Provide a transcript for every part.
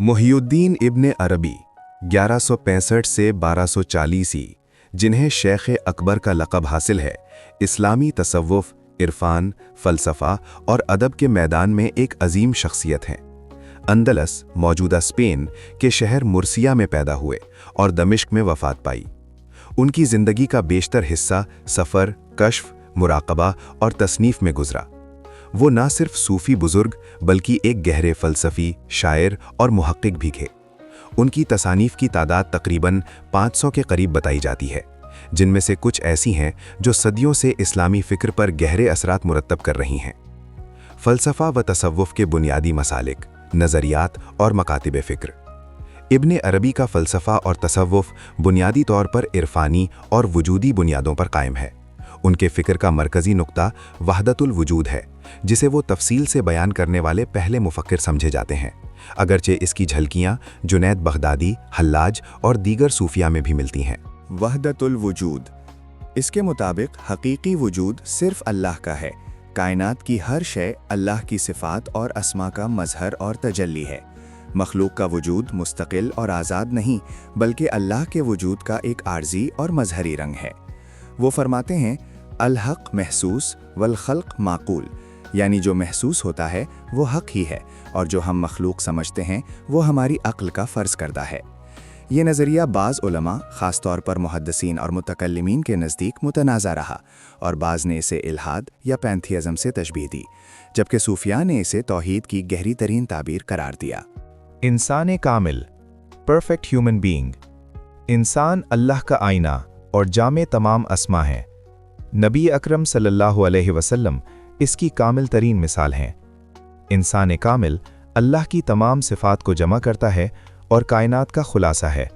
मुहियुद्दीन इब्न अरबी 1165 से 1240 जिन्हें शेख अकबर का लक़ब हासिल है, इस्लामी तसव्वुफ़, इरफान, फ़लसफ़ा और अदब के मैदान में एक अजीम शख्सियत हैं। अंदलस मौजूदा स्पेन के शहर मुर्सिया में पैदा हुए और दमिश्क में वफ़ात पाई। उनकी ज़िंदगी का बेशतर हिस्सा सफ़र, कश्फ, मुराक़बा और तसनीफ़ में गुज़रा। वो ना सिर्फ सूफ़ी बुज़ुर्ग बल्कि एक गहरे फ़लसफ़ी, शायर और मुहक्किक भी थे। उनकी तसानीफ़ की तादाद तकरीबन 500 के करीब बताई जाती है, जिनमें से कुछ ऐसी हैं जो सदियों से इस्लामी फ़िक्र पर गहरे असरात मुरत्तब कर रही हैं। फ़लसफ़ा व तसव्वुफ़ के बुनियादी मसालिक, नज़रियात और मकातिब फ़िक्र। इब्न अरबी का फ़लसफ़ा और तसव्वुफ़ बुनियादी तौर पर इरफ़ानी और वजूदी बुनियादों पर कायम है। उनके फ़िक्र का मरकज़ी नुक्ता वहदतुल वजूद है, जिसे वो तफ़सील से बयान करने वाले पहले मुफ़क्किर समझे जाते हैं, अगरचे इसकी झलकियाँ जुनैद बगदादी, हल्लाज और दीगर सूफिया में भी मिलती हैं। वहदतुल वजूद, इसके मुताबिक हकीकी वजूद सिर्फ अल्लाह का है। कायनात की हर शय अल्लाह की सिफ़ात और अस्मा का मज़हर और तजल्ली है। मखलूक का वजूद मुस्तकिल और आज़ाद नहीं, बल्कि अल्लाह के वजूद का एक आर्जी और मज़हरी रंग है। वो फरमाते हैं, अल हक़ महसूस वल खल्क़ माक़ूल, यानी जो महसूस होता है वो हक़ ही है और जो हम मखलूक समझते हैं वो हमारी अक्ल का फ़र्ज़ करता है। ये नज़रिया बाज़ उलमा, ख़ास तौर पर मुहद्दिसीन और मुतकल्लिमीन के नज़दीक मुतनाज़ा रहा और बाज़ ने इसे इल्हाद या पैंथियज़म से तशबीह दी, जबकि सूफिया ने इसे तौहीद की गहरी तरीन ताबीर करार दिया। इंसान कामिल, परफेक्ट ह्यूमन बीइंग। इंसान अल्लाह का आईना और जामे तमाम अस्मा है। नबी अकरम सल्लल्लाहु अलैहि वसल्लम इसकी कामिल तरीन मिसाल हैं। इंसान कामिल अल्लाह की तमाम सिफ़ात को जमा करता है और कायनात का खुलासा है।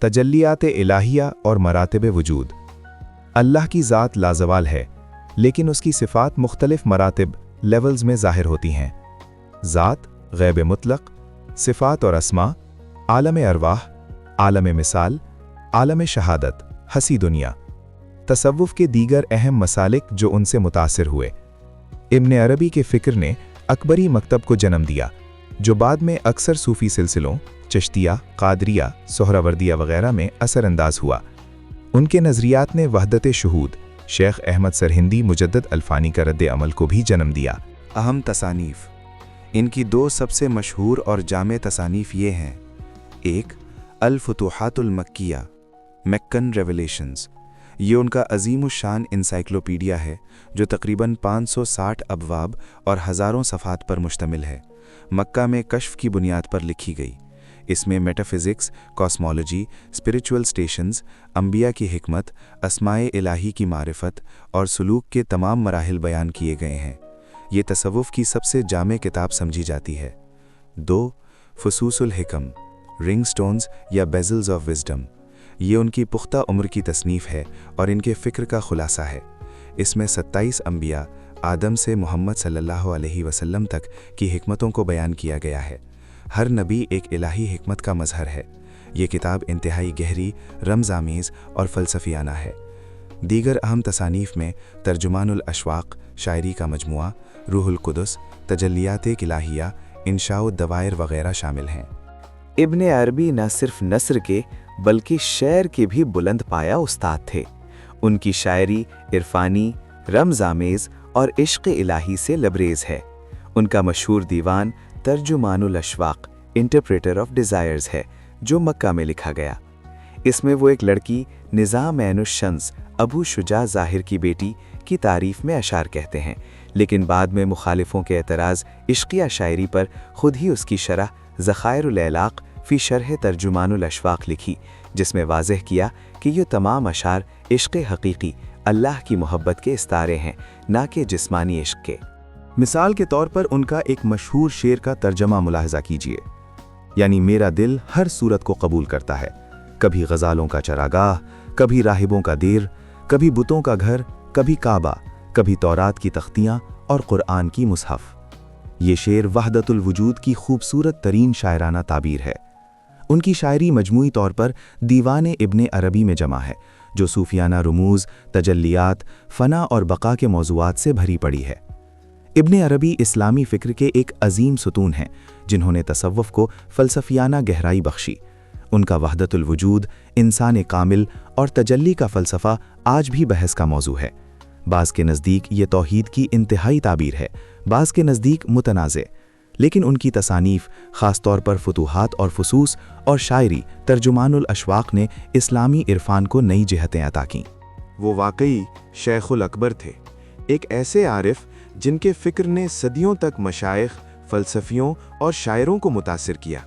तजल्लियात इलाहिया और मरातिब वजूद। अल्लाह की ज़ात लाजवाल है, लेकिन उसकी सिफ़ात मुख्तलिफ मरातिब लेवल्स में ज़ाहिर होती हैं। ज़ात, गैब मुतलक, सिफ़ात और अस्मा, आलम अरवाह, आलम मिसाल, आलम शहादत, हसी दुनिया। तसव्वुफ़ के दीगर अहम मसालिक जो उनसे मुतासिर हुए। इब्न अरबी के फ़िक्र ने अकबरी मकतब को जन्म दिया, जो बाद में अक्सर सूफ़ी सिलसिलों चिश्तिया, क़ादरिया, सोहरावर्दिया वग़ैरह में असरअंदाज हुआ। उनके नज़रियात ने वहदत शुहूद, शेख अहमद सरहिंदी मुजद्दद अल्फ़ानी का रद्द अमल को भी जन्म दिया। अहम तसानीफ़। इनकी दो सबसे मशहूर और जामे तसानीफ़ ये हैं। एक, अल-फुतूहातुल मक्किया, मैक्कन रेवलेशंस। ये उनका अज़ीमुश्शान इंसाइक्लोपीडिया है, जो तकरीबन 560 अबवाब और हज़ारों सफ़ात पर मुश्तमिल है। मक्का में कश्फ की बुनियाद पर लिखी गई। इसमें मेटाफिज़िक्स, कॉस्मोलॉजी, स्पिरिचुअल स्टेशंस, अंबिया की हिकमत, अस्माए इलाही की मारिफत और सुलूक के तमाम मराहिल बयान किए गए हैं। ये तसव्वुफ़ की सबसे जामे किताब समझी जाती है। 2, फुसूसुल हिकम, रिंग स्टोन्स या बेजल्स ऑफ विज़डम। ये उनकी पुख्ता उम्र की तसनीफ़ है और इनके फ़िक्र का खुलासा है। इसमें 27 अंबिया आदम से मोहम्मद सल्लल्लाहु अलैहि वसल्लम तक की हिकमतों को बयान किया गया है। हर नबी एक इलाही हिकमत का मज़हर है। ये किताब इंतहाई गहरी, रमज़ामीज़ और फ़लसफ़ियाना है। दीगर अहम तसानीफ़ में तर्जुमानुल अशवाक़, शायरी का मजमुआ, रूहुल कुदस, तजल्लियात इलाहिया, इंशाउद दवायर वग़ैरह शामिल हैं। इब्न अरबी न सिर्फ नस्र के बल्कि शेर के भी बुलंद पाया उस्ताद थे। उनकी शायरी इरफानी, रमज़ामेज़ और इश्क़ इलाही से लबरेज़ है। उनका मशहूर दीवान तर्जुमानुल अशवाक़, इंटरप्रेटर ऑफ डिज़ायर्स है, जो मक्का में लिखा गया। इसमें वो एक लड़की निज़ाम ऐनुश-शम्स अबू शुजा ज़ाहिर की बेटी की तारीफ़ में अशार कहते हैं, लेकिन बाद में मुखालिफों के एतराज़ इश्क़िया शायरी पर खुद ही उसकी शरह ज़ख़ाइरुल इलाक़ फ़ी शरह तर्जुमानुल अशवाक़ लिखी, जिसमें वाज़ेह किया कि ये तमाम अशार इश्क़ हक़ीक़ी अल्लाह की मोहब्बत के इस्तारे हैं, ना कि जिस्मानी इश्क़ के। मिसाल के तौर पर उनका एक मशहूर शेर का तर्जमा मुलाहज़ा कीजिए, यानी मेरा दिल हर सूरत को कबूल करता है, कभी गज़ालों का चरागाह, कभी राहिबों का देर, कभी बुतों का घर, कभी काबा, कभी तौरात की तख्तियाँ और कुरान की मुसहफ़। ये शेर वहदतुल वजूद की खूबसूरत तरीन शायराना ताबीर है। उनकी शायरी मजमूई तौर पर दीवाने इब्न अरबी में जमा है, जो सूफियाना रुमूज़, तजल्लियात, फ़ना और बका के मौज़ूआत से भरी पड़ी है। ابن عربی اسلامی فکر کے ایک عظیم ستون ہیں جنہوں نے تصوف کو فلسفیانہ گہرائی بخشی۔ ان کا وحدت الوجود، انسان کامل اور تجلی کا فلسفہ آج بھی بحث کا موضوع ہے۔ بعض کے نزدیک یہ توحید کی انتہائی تعبیر ہے، بعض کے نزدیک متنازع، لیکن ان کی تصانیف، خاص طور پر فتوحات اور فصوص اور شاعری ترجمان الاشواق نے اسلامی عرفان کو نئی جہتیں عطا کیں۔ وہ واقعی شیخ الاکبر تھے، ایک ایسے عارف جن کے فکر نے صدیوں تک مشائخ، فلسفیوں اور شاعروں کو متاثر کیا۔